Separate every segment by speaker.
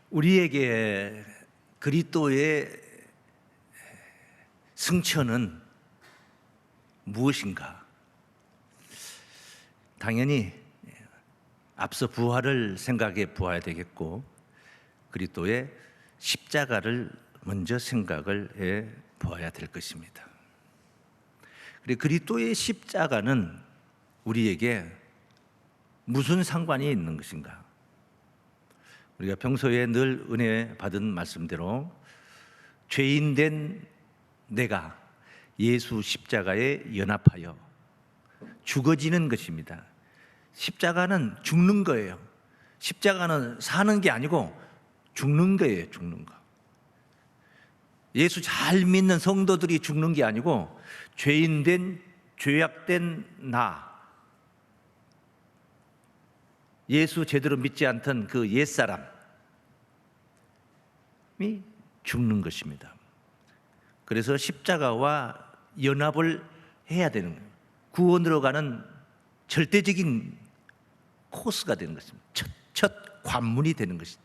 Speaker 1: 우리에게 그리스도의 승천은 무엇인가? 당연히 앞서 부활을 생각해 보아야 되겠고, 그리스도의 십자가를 먼저 생각을 해 보아야 될 것입니다. 그리고 그리스도의 십자가는 우리에게 무슨 상관이 있는 것인가? 우리가 평소에 늘 은혜 받은 말씀대로 죄인된 내가 예수 십자가에 연합하여 죽어지는 것입니다. 십자가는 죽는 거예요. 십자가는 사는 게 아니고 죽는 거예요. 죽는 거. 예수 잘 믿는 성도들이 죽는 게 아니고 죄인된 죄악된 나, 예수 제대로 믿지 않던 그 옛사람이 죽는 것입니다. 그래서 십자가와 연합을 해야 되는 거예요. 구원으로 가는 절대적인 코스가 되는 것입니다. 첫 관문이 되는 것이죠.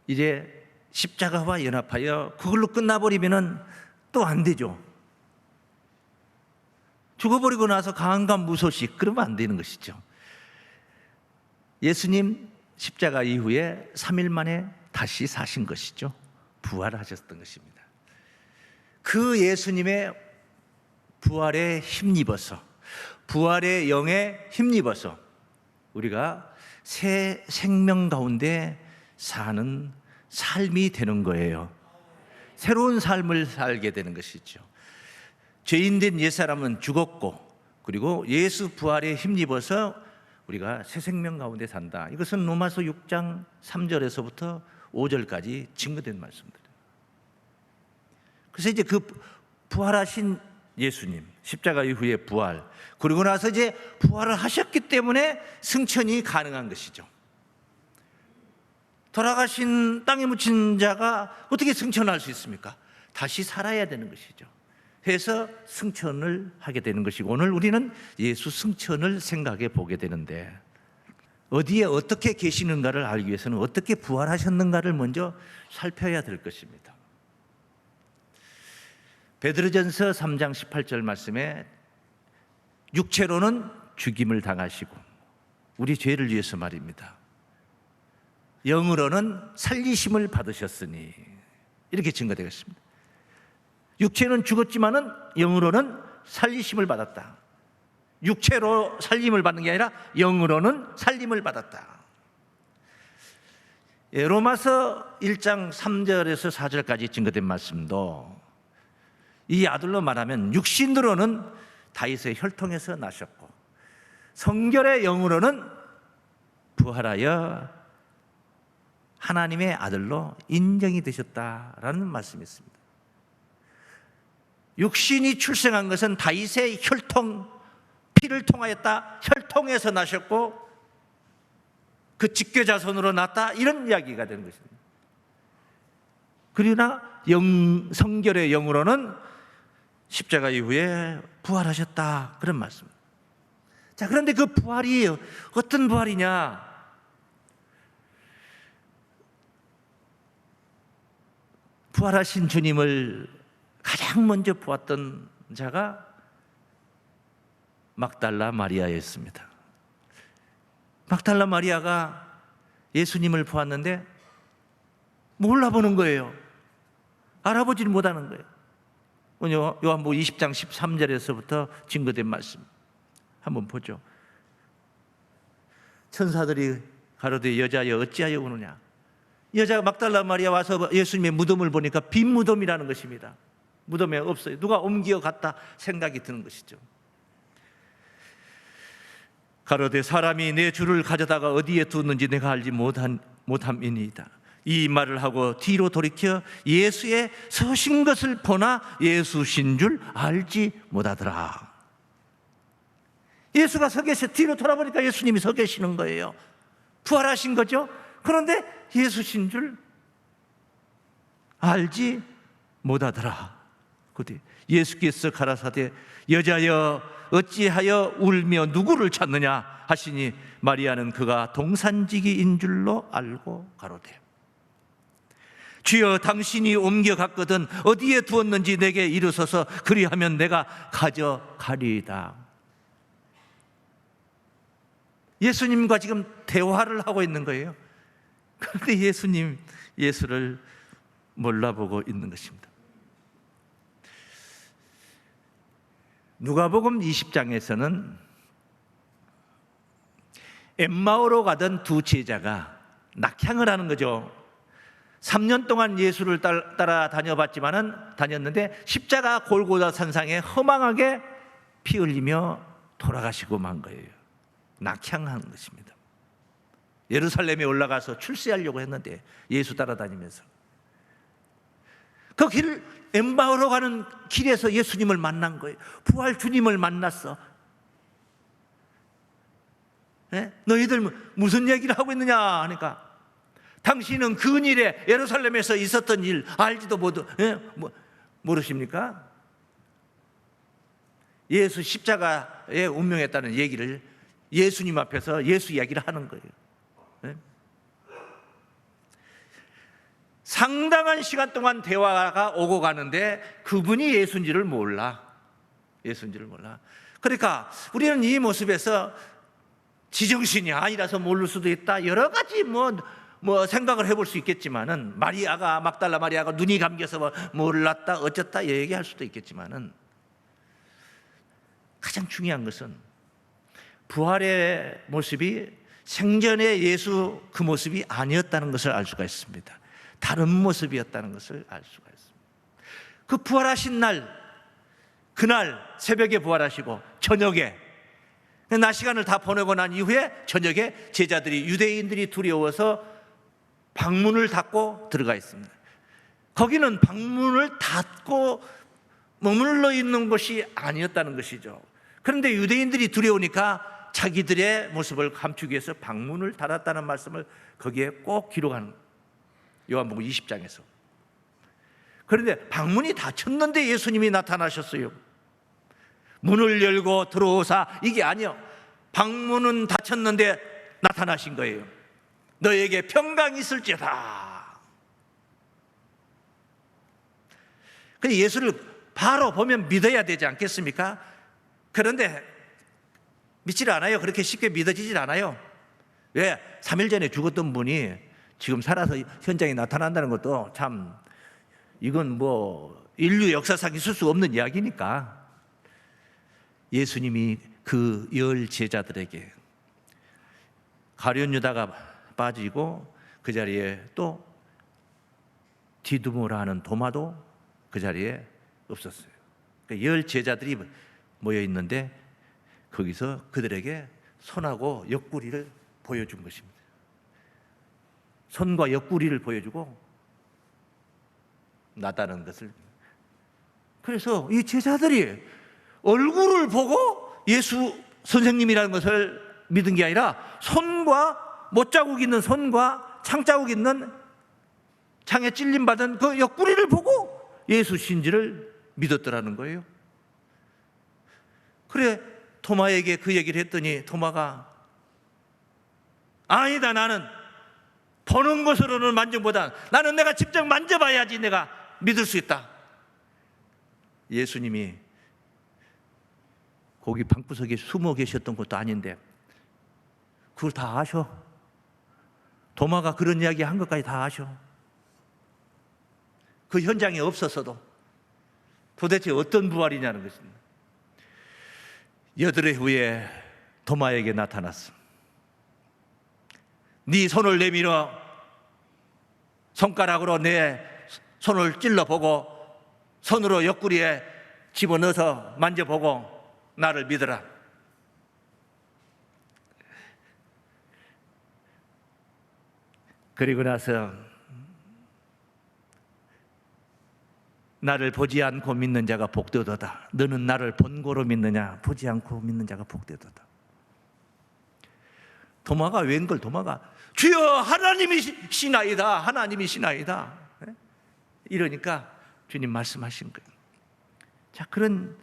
Speaker 1: 이제 십자가와 연합하여 그걸로 끝나버리면 또 안 되죠. 죽어버리고 나서 강간무소식, 그러면 안 되는 것이죠. 예수님 십자가 이후에 3일 만에 다시 사신 것이죠. 부활하셨던 것입니다. 그 예수님의 부활에 힘입어서, 부활의 영에 힘입어서 우리가 새 생명 가운데 사는 삶이 되는 거예요. 새로운 삶을 살게 되는 것이죠. 죄인된 옛사람은 죽었고, 그리고 예수 부활에 힘입어서 우리가 새 생명 가운데 산다. 이것은 로마서 6장 3절에서부터 5절까지 증거된 말씀들이에요. 그래서 이제 그 부활하신 예수님, 십자가 이후에 부활, 그리고 나서 이제 부활을 하셨기 때문에 승천이 가능한 것이죠. 돌아가신 땅에 묻힌 자가 어떻게 승천할 수 있습니까? 다시 살아야 되는 것이죠. 해서 승천을 하게 되는 것이고, 오늘 우리는 예수 승천을 생각해 보게 되는데, 어디에 어떻게 계시는가를 알기 위해서는 어떻게 부활하셨는가를 먼저 살펴야 될 것입니다. 베드로전서 3장 18절 말씀에 육체로는 죽임을 당하시고, 우리 죄를 위해서 말입니다. 영으로는 살리심을 받으셨으니, 이렇게 증거되겠습니다. 육체는 죽었지만은 영으로는 살리심을 받았다. 육체로 살림을 받는 게 아니라 영으로는 살림을 받았다. 로마서 1장 3절에서 4절까지 증거된 말씀도 이 아들로 말하면 육신으로는 다윗의 혈통에서 나셨고, 성결의 영으로는 부활하여 하나님의 아들로 인정이 되셨다라는 말씀이 있습니다. 육신이 출생한 것은 다윗의 혈통, 피를 통하였다. 혈통에서 나셨고 그 직계자손으로 났다. 이런 이야기가 되는 것입니다. 그러나 성결의 영으로는 십자가 이후에 부활하셨다. 그런 말씀. 자, 그런데 그 부활이 어떤 부활이냐? 부활하신 주님을 가장 먼저 보았던 자가 막달라 마리아였습니다. 막달라 마리아가 예수님을 보았는데 몰라보는 거예요. 알아보지를 못하는 거예요. 요한복음 20장 13절에서부터 증거된 말씀 한번 보죠. 천사들이 가로되 여자여 어찌하여 우느냐. 여자가 막달라 마리아 와서 예수님의 무덤을 보니까 빈 무덤이라는 것입니다. 무덤에 없어요. 누가 옮겨 갔다 생각이 드는 것이죠. 가로되 사람이 내 주를 가져다가 어디에 두었는지 내가 알지 못함이니이다. 이 말을 하고 뒤로 돌이켜 예수의 서신 것을 보나 예수신 줄 알지 못하더라. 예수가 서 계셔. 뒤로 돌아보니까 예수님이 서 계시는 거예요. 부활하신 거죠. 그런데 예수신 줄 알지 못하더라. 예수께서 가라사대 여자여 어찌하여 울며 누구를 찾느냐. 하시니 마리아는 그가 동산지기인 줄로 알고 가로되 주여 당신이 옮겨갔거든 어디에 두었는지 내게 이르소서 그리하면 내가 가져가리이다. 예수님과 지금 대화를 하고 있는 거예요. 그런데 예수님 예수를 몰라보고 있는 것입니다. 누가복음 20장에서는 엠마오로 가던 두 제자가 낙향을 하는 거죠. 3년 동안 예수를 따라 다녔는데 십자가 골고다 산상에 허망하게 피 흘리며 돌아가시고 만 거예요. 낙향한 것입니다. 예루살렘에 올라가서 출세하려고 했는데 예수 따라다니면서 그 길 엠마오로 가는 길에서 예수님을 만난 거예요. 부활 주님을 만났어. 너희들 무슨 얘기를 하고 있느냐 하니까 당신은 근일에 예루살렘에서 있었던 일 알지도 모르십니까? 예수 십자가에 운명했다는 얘기를 예수님 앞에서 예수 이야기를 하는 거예요. 상당한 시간 동안 대화가 오고 가는데 그분이 예수인지를 몰라. 예수인지를 몰라. 그러니까 우리는 이 모습에서 지정신이 아니라서 모를 수도 있다. 여러 가지 생각을 해볼 수 있겠지만은 막달라 마리아가 눈이 감겨서 몰랐다 어쩌다 얘기할 수도 있겠지만은 가장 중요한 것은 부활의 모습이 생전의 예수 그 모습이 아니었다는 것을 알 수가 있습니다. 다른 모습이었다는 것을 알 수가 있습니다. 그 부활하신 그날 새벽에 부활하시고 저녁에 낮 시간을 다 보내고 난 이후에 저녁에 제자들이 유대인들이 두려워서 방문을 닫고 들어가 있습니다. 거기는 방문을 닫고 머물러 있는 것이 아니었다는 것이죠. 그런데 유대인들이 두려우니까 자기들의 모습을 감추기 위해서 방문을 닫았다는 말씀을 거기에 꼭 기록하는 거예요. 요한복음 20장에서. 그런데 방문이 닫혔는데 예수님이 나타나셨어요. 문을 열고 들어오사 이게 아니요. 방문은 닫혔는데 나타나신 거예요. 너에게 평강이 있을지어다. 근데 예수를 바로 보면 믿어야 되지 않겠습니까? 그런데 믿질 않아요. 그렇게 쉽게 믿어지질 않아요. 왜? 3일 전에 죽었던 분이 지금 살아서 현장에 나타난다는 것도 참 이건 인류 역사상 있을 수 없는 이야기니까 예수님이 그 10 제자들에게 가룟 유다가 빠지고 그 자리에 또 디두모라 하는 도마도 그 자리에 없었어요. 그러니까 10 제자들이 모여 있는데 거기서 그들에게 손하고 옆구리를 보여준 것입니다. 손과 옆구리를 보여주고 나다는 것을. 그래서 이 제자들이 얼굴을 보고 예수 선생님이라는 것을 믿은 게 아니라 손과 못자국 있는 손과 창자국 있는 창에 찔림받은 그 옆구리를 보고 예수 신지를 믿었더라는 거예요. 그래 토마에게 그 얘기를 했더니 토마가 아니다, 나는 보는 것으로는 만족보다 나는 내가 직접 만져봐야지 내가 믿을 수 있다. 예수님이 거기 방구석에 숨어 계셨던 것도 아닌데 그걸 다 아셔. 도마가 그런 이야기 한 것까지 다 아셔. 그 현장에 없었어도 도대체 어떤 부활이냐는 것입니다. 8회 후에 도마에게 나타났어. 네 손을 내밀어 손가락으로 내 손을 찔러보고 손으로 옆구리에 집어넣어서 만져보고 나를 믿어라. 그리고 나서 나를 보지 않고 믿는 자가 복되도다. 너는 나를 본고로 믿느냐? 보지 않고 믿는 자가 복되도다. 도마가 웬걸 도마가 주여 하나님이시나이다. 하나님이시나이다. 이러니까 주님 말씀하신 거예요. 자, 그런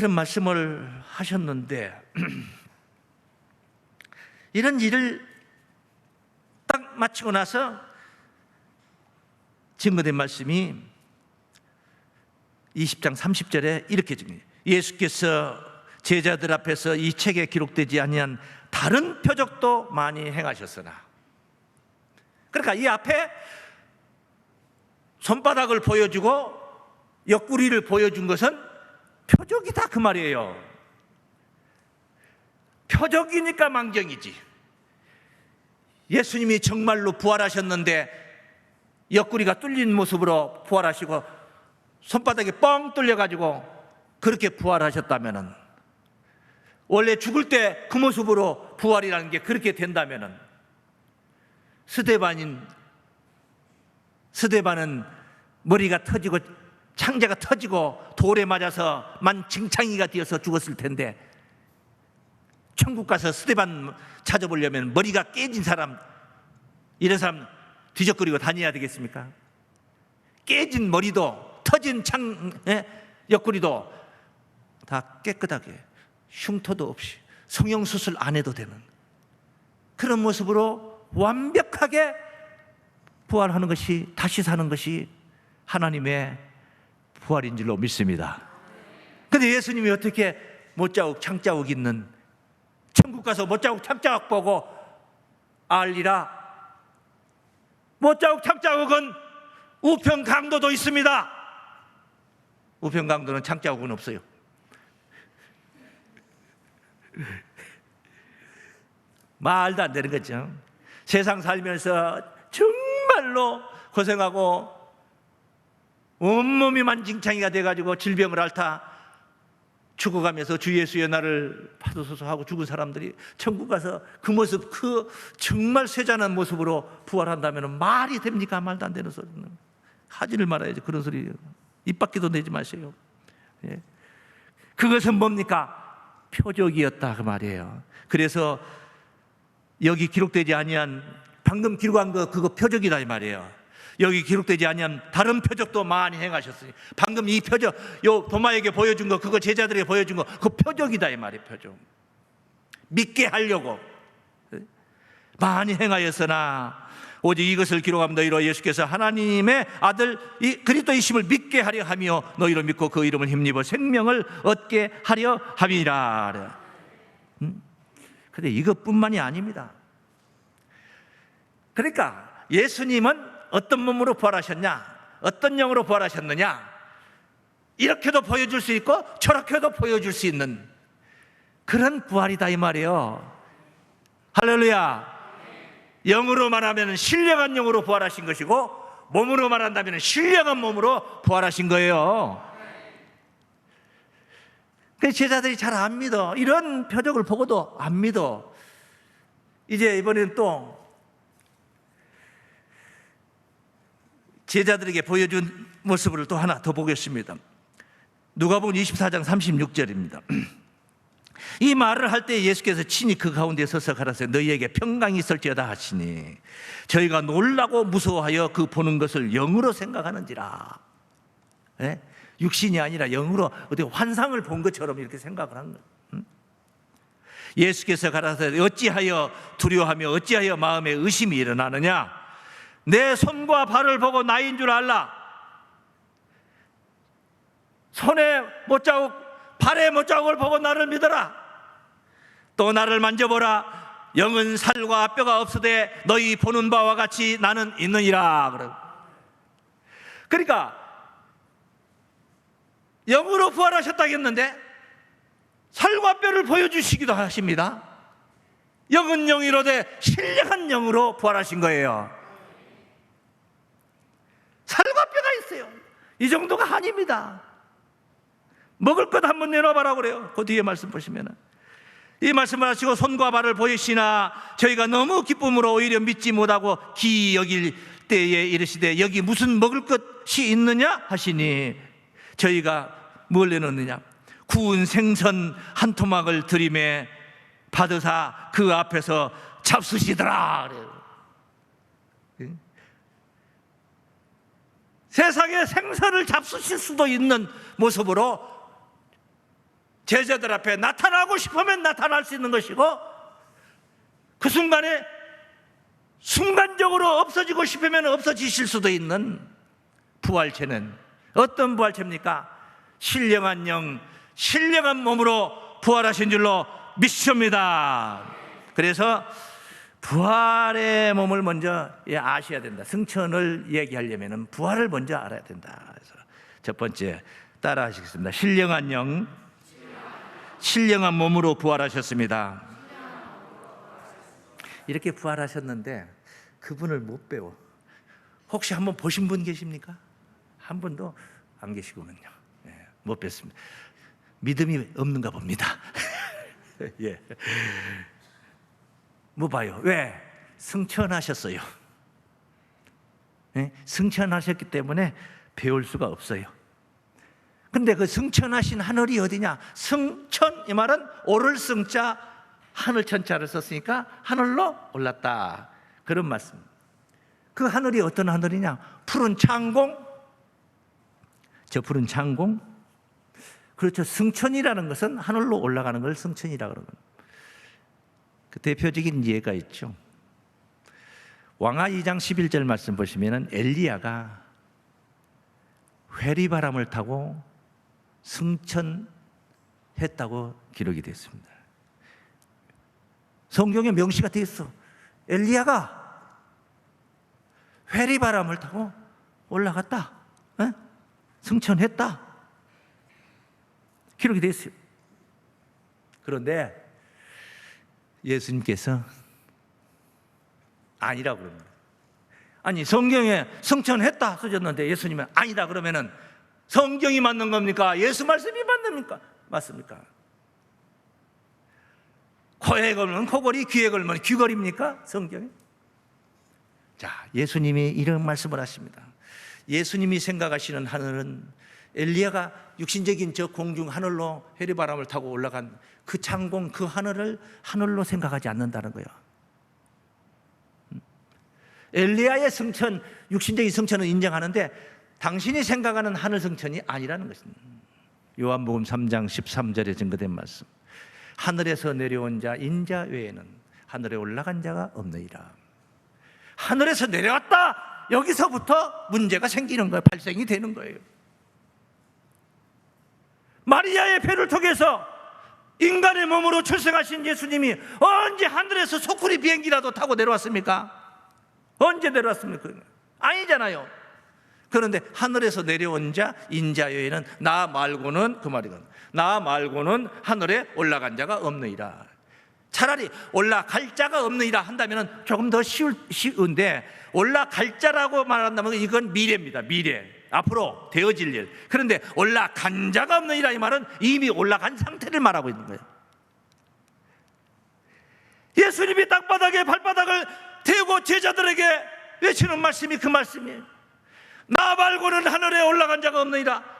Speaker 1: 말씀을 하셨는데 이런 일을 딱 마치고 나서 증거된 말씀이 20장 30절에 이렇게 증거해요. 예수께서 제자들 앞에서 이 책에 기록되지 아니한 다른 표적도 많이 행하셨으나, 그러니까 이 앞에 손바닥을 보여주고 옆구리를 보여준 것은 표적이다 그 말이에요. 표적이니까 망정이지. 예수님이 정말로 부활하셨는데 옆구리가 뚫린 모습으로 부활하시고 손바닥이 뻥 뚫려가지고 그렇게 부활하셨다면은, 원래 죽을 때 그 모습으로 부활이라는 게 그렇게 된다면은, 스데반은 머리가 터지고 창자가 터지고 돌에 맞아서 만증창이가 되어서 죽었을 텐데, 천국 가서 스데반 찾아보려면 머리가 깨진 사람, 이런 사람 뒤적거리고 다녀야 되겠습니까? 깨진 머리도 터진 옆구리도 다 깨끗하게 흉터도 없이 성형수술 안 해도 되는 그런 모습으로 완벽하게 부활하는 것이, 다시 사는 것이 하나님의 부활인 줄로 믿습니다. 그런데 예수님이 어떻게 못자국 창자국 있는, 천국 가서 못자국 창자국 보고 알리라. 못자국 창자국은 우편 강도도 있습니다. 우편 강도는 창자국은 없어요. 말도 안 되는 거죠. 세상 살면서 정말로 고생하고 온몸이 만증창이가 돼가지고 질병을 앓다 죽어가면서 주 예수의 날을 받으소서 하고 죽은 사람들이 천국 가서 그 모습, 그 정말 쇠잔한 모습으로 부활한다면 말이 됩니까? 말도 안 되는 소리는 하지를 말아야죠. 그런 소리 입 밖에도 내지 마세요. 예. 그것은 뭡니까? 표적이었다 그 말이에요. 그래서 여기 기록되지 아니한, 방금 기록한 거 그거 표적이다 이 말이에요. 여기 기록되지 아니한 다른 표적도 많이 행하셨으니, 방금 이 표적, 요 도마에게 보여준 거, 그거 제자들에게 보여준 거, 그 표적이다 이 말이에요. 표적. 믿게 하려고 많이 행하였으나 오직 이것을 기록함 너희로 예수께서 하나님의 아들 그리스도이심을 믿게 하려 하며 너희로 믿고 그 이름을 힘입어 생명을 얻게 하려 함이라. 그런데 이것뿐만이 아닙니다. 그러니까 예수님은 어떤 몸으로 부활하셨냐, 어떤 영으로 부활하셨느냐, 이렇게도 보여줄 수 있고 저렇게도 보여줄 수 있는 그런 부활이다 이 말이에요. 할렐루야. 영으로 말하면 신령한 영으로 부활하신 것이고, 몸으로 말한다면 신령한 몸으로 부활하신 거예요. 그래서 제자들이 잘 안 믿어. 이런 표적을 보고도 안 믿어. 이제 이번에는 또 제자들에게 보여준 모습을 또 하나 더 보겠습니다. 누가복음 24장 36절입니다. 이 말을 할 때 예수께서 친히 그 가운데 서서 가라사대 너희에게 평강이 있을지어다 하시니 저희가 놀라고 무서워하여 그 보는 것을 영으로 생각하는지라. 네? 육신이 아니라 영으로 어떻게 환상을 본 것처럼 이렇게 생각을 한 거예요. 예수께서 가라사대 어찌하여 두려워하며 어찌하여 마음에 의심이 일어나느냐. 내 손과 발을 보고 나인 줄 알라. 손에 못자국, 발에 못자국을 보고 나를 믿어라. 또 나를 만져보라. 영은 살과 뼈가 없으되 너희 보는 바와 같이 나는 있느니라. 그러니까 영으로 부활하셨다겠는데 살과 뼈를 보여주시기도 하십니다. 영은 영이로되 신령한 영으로 부활하신 거예요. 살과 뼈가 있어요. 이 정도가 아닙니다. 먹을 것 한번 내놔봐라 그래요. 그 뒤에 말씀 보시면 이 말씀을 하시고 손과 발을 보이시나 저희가 너무 기쁨으로 오히려 믿지 못하고 기이 여길 때에 이르시되 여기 무슨 먹을 것이 있느냐 하시니 저희가 뭘 내놓느냐. 구운 생선 한 토막을 들이매 받으사 그 앞에서 잡수시더라 그래요. 세상에 생선을 잡수실 수도 있는 모습으로 제자들 앞에 나타나고 싶으면 나타날 수 있는 것이고, 그 순간에 순간적으로 없어지고 싶으면 없어지실 수도 있는 부활체는 어떤 부활체입니까? 신령한 영, 신령한 몸으로 부활하신 줄로 믿습니다. 그래서 부활의 몸을 먼저 아셔야 된다. 승천을 얘기하려면 부활을 먼저 알아야 된다. 그래서 첫 번째 따라 하시겠습니다. 신령한 영, 신령한 몸으로 부활하셨습니다. 이렇게 부활하셨는데 그분을 못 배워. 혹시 한번 보신 분 계십니까? 한 분도 안 계시구만요. 못 뵀습니다. 믿음이 없는가 봅니다. 예. 뭐 봐요? 왜? 승천하셨어요. 예? 승천하셨기 때문에 배울 수가 없어요. 근데 그 승천하신 하늘이 어디냐? 승천, 이 말은 오를 승자, 하늘 천자를 썼으니까 하늘로 올랐다. 그런 말씀. 그 하늘이 어떤 하늘이냐? 푸른 창공. 저 푸른 창공. 그렇죠. 승천이라는 것은 하늘로 올라가는 걸 승천이라고 그러는 거예요. 그 대표적인 예가 있죠. 왕하 2장 11절 말씀 보시면은 엘리야가 회리바람을 타고 승천했다고 기록이 되어 있습니다. 성경에 명시가 되어 있어. 엘리야가 회리바람을 타고 올라갔다. 승천했다. 기록이 되어 있어요. 그런데 예수님께서 아니라고 그럽니다. 아니, 성경에 승천했다 써졌는데 예수님은 아니다 그러면은 성경이 맞는 겁니까? 예수 말씀이 맞습니까? 맞습니까? 코에 걸면 코걸이, 귀에 걸면 귀걸입니까? 성경이? 자, 예수님이 이런 말씀을 하십니다. 예수님이 생각하시는 하늘은 엘리야가 육신적인 저 공중 하늘로 회리바람을 타고 올라간 그 창공, 그 하늘을 하늘로 생각하지 않는다는 거예요. 엘리야의 승천, 육신적인 승천은 인정하는데 당신이 생각하는 하늘 승천이 아니라는 것입니다. 요한복음 3장 13절에 증거된 말씀. 하늘에서 내려온 자 인자 외에는 하늘에 올라간 자가 없느니라. 하늘에서 내려왔다. 여기서부터 문제가 생기는 거예요. 발생이 되는 거예요. 마리아의 배를 통해서 인간의 몸으로 출생하신 예수님이 언제 하늘에서 소쿠리 비행기라도 타고 내려왔습니까? 언제 내려왔습니까? 아니잖아요. 그런데 하늘에서 내려온 자 인자 외에는 나 말고는, 그 말이건 나 말고는 하늘에 올라간 자가 없느니라. 차라리 올라갈 자가 없느니라 한다면 조금 더 쉬운데, 올라갈 자라고 말한다면 이건 미래입니다. 미래, 앞으로 되어질 일. 그런데 올라간 자가 없느니라, 이 말은 이미 올라간 상태를 말하고 있는 거예요. 예수님이 땅바닥에 발바닥을 대고 제자들에게 외치는 말씀이 그 말씀이에요. 나 말고는 하늘에 올라간 자가 없느니라.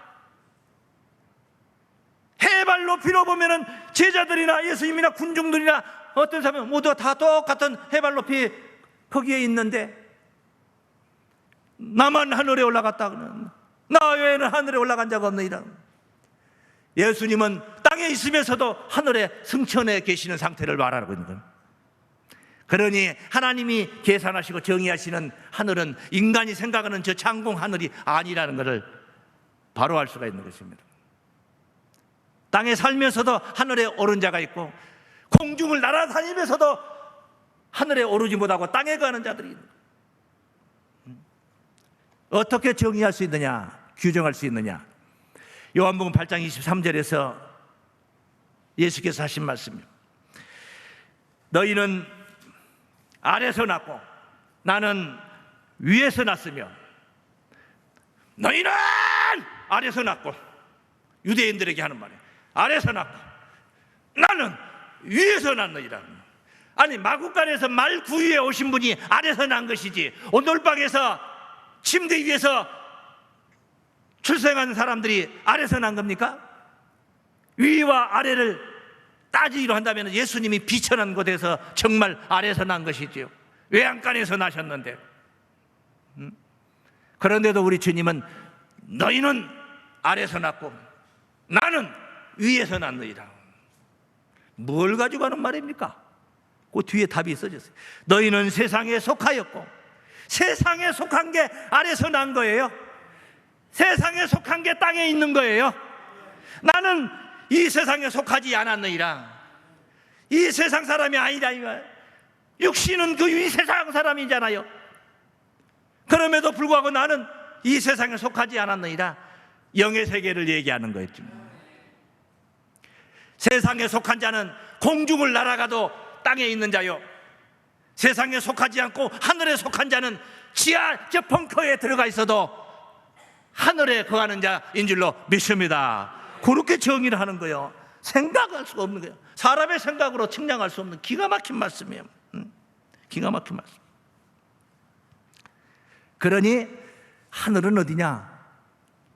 Speaker 1: 해발 높이로 보면은 제자들이나 예수님이나 군중들이나 어떤 사람은 모두 다 똑같은 해발 높이 거기에 있는데 나만 하늘에 올라갔다 그러는, 나 외에는 하늘에 올라간 자가 없느니라. 예수님은 땅에 있으면서도 하늘에 승천해 계시는 상태를 말하고 있는 거예요. 그러니 하나님이 계산하시고 정의하시는 하늘은 인간이 생각하는 저 창공 하늘이 아니라는 것을 바로 알 수가 있는 것입니다. 땅에 살면서도 하늘에 오른 자가 있고, 공중을 날아다니면서도 하늘에 오르지 못하고 땅에 가는 자들이 있는 거예요. 어떻게 정의할 수 있느냐, 규정할 수 있느냐? 요한복음 8장 23절에서 예수께서 하신 말씀이에요. 너희는 아래서 났고 나는 위에서 났으며, 너희는 아래서 났고, 유대인들에게 하는 말이에요. 아래서 났고 나는 위에서 났느니라. 아니, 마구간에서 말 구유에 오신 분이 아래서 난 것이지, 온돌방에서 침대 위에서 출생한 사람들이 아래서 난 겁니까? 위와 아래를 따지기로 한다면 예수님이 비천한 곳에서 정말 아래서 난 것이지요. 외양간에서 나셨는데, 그런데도 우리 주님은 너희는 아래서 났고 나는 위에서 났느니라. 뭘 가지고 하는 말입니까? 그 뒤에 답이 써졌어요. 너희는 세상에 속하였고, 세상에 속한 게 아래서 난 거예요. 세상에 속한 게 땅에 있는 거예요. 나는 이 세상에 속하지 않았느니라. 이 세상 사람이 아니다 이거. 육신은 그 이 세상 사람이잖아요. 그럼에도 불구하고 나는 이 세상에 속하지 않았느니라. 영의 세계를 얘기하는 거였죠. 세상에 속한 자는 공중을 날아가도 땅에 있는 자요, 세상에 속하지 않고 하늘에 속한 자는 지하 저 벙커에 들어가 있어도 하늘에 거하는 자인 줄로 믿습니다. 그렇게 정의를 하는 거예요. 생각할 수가 없는 거예요. 사람의 생각으로 측량할 수 없는 기가 막힌 말씀이에요. 기가 막힌 말씀. 그러니 하늘은 어디냐?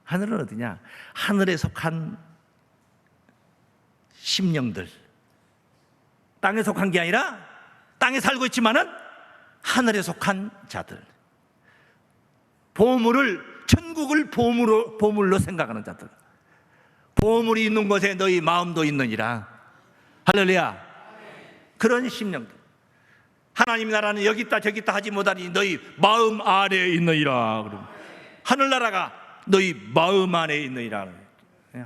Speaker 1: 하늘은 어디냐? 하늘에 속한 심령들, 땅에 속한 게 아니라 땅에 살고 있지만은 하늘에 속한 자들, 보물을, 천국을 보물로 생각하는 자들. 보물이 있는 곳에 너희 마음도 있느니라. 할렐루야. 그런 심령들. 하나님 나라는 여기 있다 저기 있다 하지 못하니 너희 마음 안에 있느니라. 하늘나라가 너희 마음 안에 있느니라.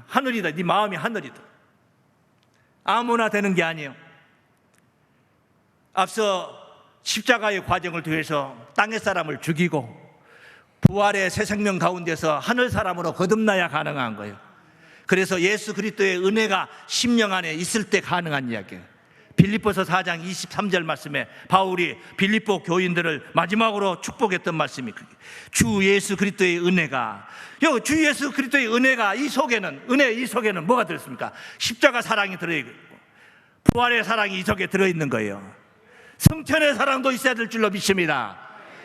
Speaker 1: 하늘이다. 네 마음이 하늘이다. 아무나 되는 게 아니에요. 앞서 십자가의 과정을 통해서 땅의 사람을 죽이고 부활의 새 생명 가운데서 하늘 사람으로 거듭나야 가능한 거예요. 그래서 예수 그리스도의 은혜가 심령 안에 있을 때 가능한 이야기예요. 빌립보서 4장 23절 말씀에 바울이 빌립보 교인들을 마지막으로 축복했던 말씀이 주 예수 그리스도의 은혜가, 주 예수 그리스도의 은혜가 이 속에는, 은혜 이 속에는 뭐가 들었습니까? 십자가 사랑이 들어있고 부활의 사랑이 이 속에 들어있는 거예요. 성천의 사랑도 있어야 될 줄로 믿습니다.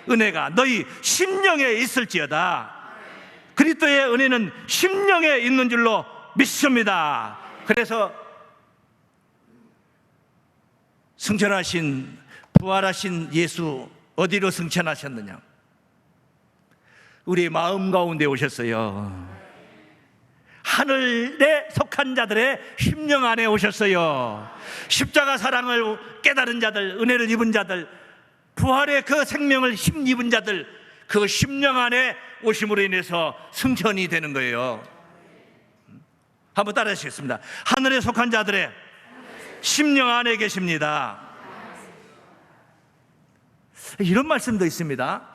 Speaker 1: 은혜가 너희 심령에 있을지어다. 그리스도의 은혜는 심령에 있는 줄로 믿습니다. 그래서 승천하신, 부활하신 예수 어디로 승천하셨느냐? 우리 마음 가운데 오셨어요. 하늘에 속한 자들의 심령 안에 오셨어요. 십자가 사랑을 깨달은 자들, 은혜를 입은 자들, 부활의 그 생명을 힘입은 자들, 그 심령 안에 오심으로 인해서 승천이 되는 거예요. 한번 따라 하시겠습니다. 하늘에 속한 자들의 심령 안에 계십니다. 이런 말씀도 있습니다.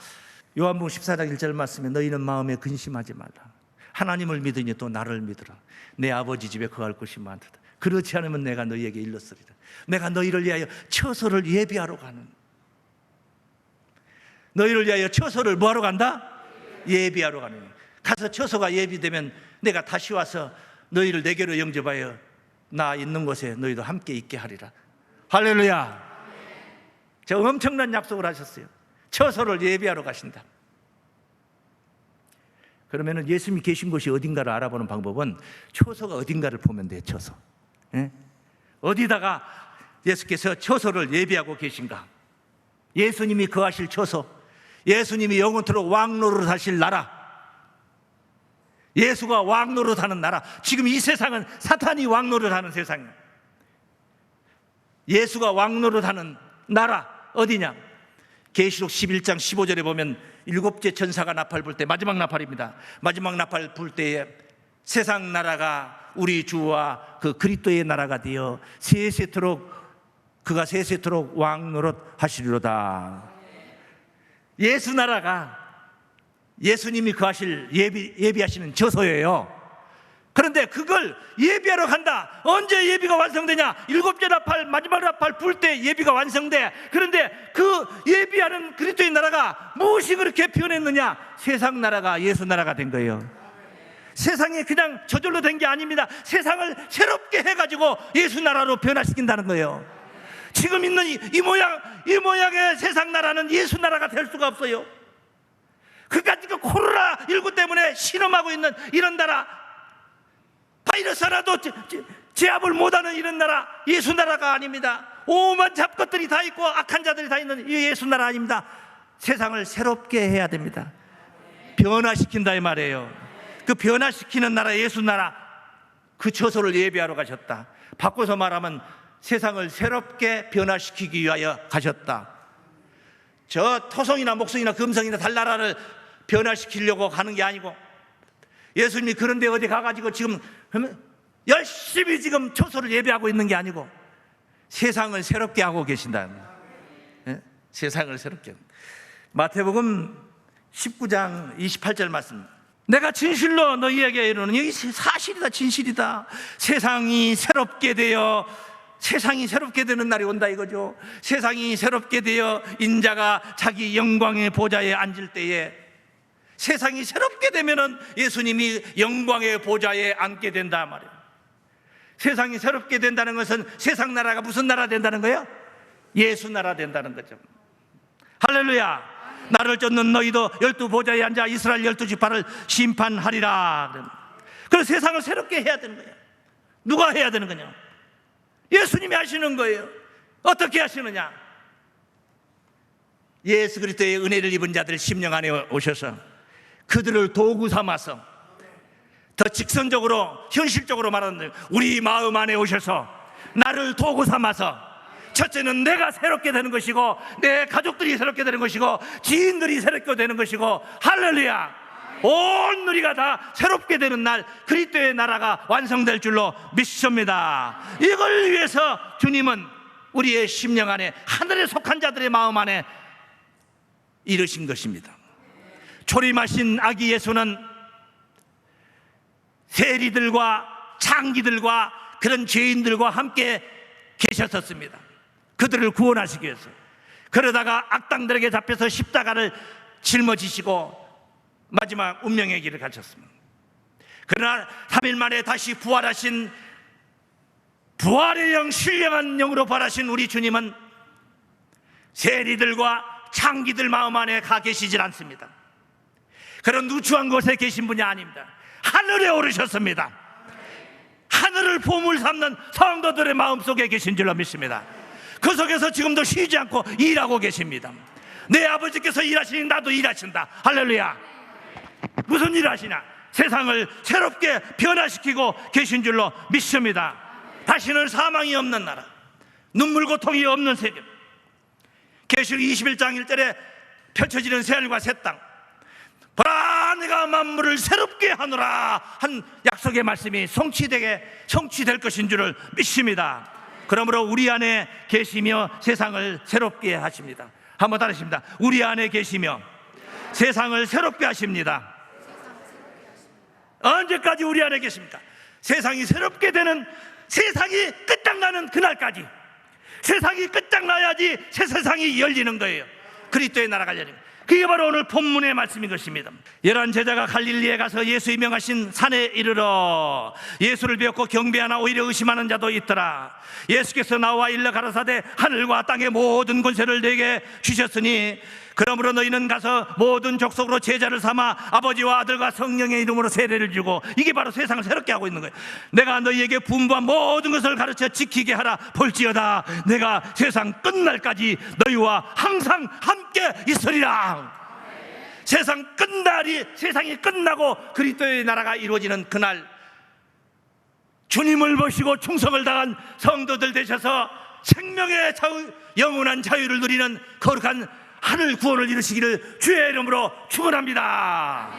Speaker 1: 요한복음 14장 1절 말씀에 너희는 마음에 근심하지 말라. 하나님을 믿으니 또 나를 믿으라. 내 아버지 집에 거할 곳이 많도다. 그렇지 않으면 내가 너희에게 일렀으리라. 내가 너희를 위하여 처소를 예비하러 가는. 너희를 위하여 처소를 뭐하러 간다? 예비하러 가는. 가서 처소가 예비되면 내가 다시 와서 너희를 내게로 영접하여 나 있는 곳에 너희도 함께 있게 하리라. 할렐루야. 저 엄청난 약속을 하셨어요. 처소를 예비하러 가신다. 그러면 예수님이 계신 곳이 어딘가를 알아보는 방법은 처소가 어딘가를 보면 돼요. 처소. 예? 어디다가 예수께서 처소를 예비하고 계신가? 예수님이 거하실 처소, 예수님이 영원토록 왕노릇 하실 나라, 예수가 왕노릇 하는 나라. 지금 이 세상은 사탄이 왕노릇 하는 세상이에요. 예수가 왕노릇 하는 나라 어디냐? 계시록 11장 15절에 보면 일곱째 천사가 나팔 불 때, 마지막 나팔입니다. 마지막 나팔 불 때에 세상 나라가 우리 주와 그 그리스도의 나라가 되어 세세토록, 그가 세세토록 왕노릇 하시리로다. 예수 나라가 예수님이 거하실 예비하시는 처소예요. 그런데 그걸 예비하러 간다. 언제 예비가 완성되냐? 일곱째 나팔, 마지막 나팔 불 때 예비가 완성돼. 그런데 그 예비하는 그리스도의 나라가 무엇이 그렇게 변했느냐? 세상 나라가 예수 나라가 된 거예요. 세상이 그냥 저절로 된 게 아닙니다. 세상을 새롭게 해가지고 예수 나라로 변화시킨다는 거예요. 지금 있는 이 모양의 세상 나라는 예수 나라가 될 수가 없어요. 그까짓 그 코로나19 때문에 실험하고 있는 이런 나라, 바이러스 하나도 제압을 못하는 이런 나라, 예수 나라가 아닙니다. 오만 잡것들이 다 있고 악한 자들이 다 있는 이 예수 나라 아닙니다. 세상을 새롭게 해야 됩니다. 변화시킨다 이 말이에요. 그 변화시키는 나라, 예수 나라, 그 처소를 예비하러 가셨다. 바꿔서 말하면 세상을 새롭게 변화시키기 위하여 가셨다. 저 토성이나 목성이나 금성이나 달나라를 변화시키려고 가는 게 아니고, 예수님이 그런데 어디 가가지고 지금 열심히 지금 초소를 예배하고 있는 게 아니고 세상을 새롭게 하고 계신다는 거예요. 예? 세상을 새롭게. 마태복음 19장 28절 말씀. 내가 진실로 너희에게 이르노니, 여기 사실이다, 진실이다. 세상이 새롭게 되는 날이 온다 이거죠. 세상이 새롭게 되어 인자가 자기 영광의 보좌에 앉을 때에, 세상이 새롭게 되면은 예수님이 영광의 보좌에 앉게 된다 말이에요. 세상이 새롭게 된다는 것은 세상 나라가 무슨 나라 된다는 거예요? 예수 나라 된다는 거죠. 할렐루야. 나를 쫓는 너희도 12보좌에 앉아 이스라엘 12지파를 심판하리라. 그래서 세상을 새롭게 해야 되는 거예요. 누가 해야 되는 거냐? 예수님이 하시는 거예요. 어떻게 하시느냐? 예수 그리스도의 은혜를 입은 자들 심령 안에 오셔서 그들을 도구 삼아서, 더 직선적으로 현실적으로 말하는, 우리 마음 안에 오셔서 나를 도구 삼아서, 첫째는 내가 새롭게 되는 것이고, 내 가족들이 새롭게 되는 것이고, 지인들이 새롭게 되는 것이고, 할렐루야. 온 누리가 다 새롭게 되는 날, 그리스도의 나라가 완성될 줄로 믿습니다. 이걸 위해서 주님은 우리의 심령 안에, 하늘에 속한 자들의 마음 안에 이르신 것입니다. 초림하신 아기 예수는 세리들과 창기들과 그런 죄인들과 함께 계셨었습니다. 그들을 구원하시기 위해서. 그러다가 악당들에게 잡혀서 십자가를 짊어지시고 마지막 운명의 길을 가셨습니다. 그러나 3일 만에 다시 부활하신, 부활의 영, 신령한 영으로 부활하신 우리 주님은 세리들과 창기들 마음 안에 가 계시질 않습니다. 그런 누추한 곳에 계신 분이 아닙니다. 하늘에 오르셨습니다. 하늘을 보물 삼는 성도들의 마음속에 계신 줄로 믿습니다. 그 속에서 지금도 쉬지 않고 일하고 계십니다. 내 아버지께서 일하시니 나도 일하신다. 할렐루야. 무슨 일 하시냐? 세상을 새롭게 변화시키고 계신 줄로 믿습니다. 다시는 사망이 없는 나라, 눈물 고통이 없는 세계, 계시록 21장 1절에 펼쳐지는 새하늘과 새 땅, 보라 내가 만물을 새롭게 하노라 한 약속의 말씀이 성취될 것인 줄을 믿습니다. 그러므로 우리 안에 계시며 세상을 새롭게 하십니다. 한번 따르십니다. 우리 안에 계시며 세상을 새롭게 하십니다. 언제까지 우리 안에 계십니까? 세상이 새롭게 되는, 세상이 끝장나는 그날까지. 세상이 끝장나야지 새 세상이 열리는 거예요. 그리스도의 나라가 열리는 거예요. 그게 바로 오늘 본문의 말씀인 것입니다. 11 제자가 갈릴리에 가서 예수의 명하신 산에 이르러 예수를 배웠고 경배하나 오히려 의심하는 자도 있더라. 예수께서 나와 일러 가라사대 하늘과 땅의 모든 권세를 내게 주셨으니 그러므로 너희는 가서 모든 족속으로 제자를 삼아 아버지와 아들과 성령의 이름으로 세례를 주고, 이게 바로 세상을 새롭게 하고 있는 거예요. 내가 너희에게 분부한 모든 것을 가르쳐 지키게 하라. 볼지어다 내가 세상 끝날까지 너희와 항상 함께 있으리라. 세상 끝날이, 세상이 끝나고 그리스도의 나라가 이루어지는 그날, 주님을 보시고 충성을 다한 성도들 되셔서 생명의 영원한 자유를 누리는 거룩한 하늘 구원을 이루시기를 주의 이름으로 축원합니다.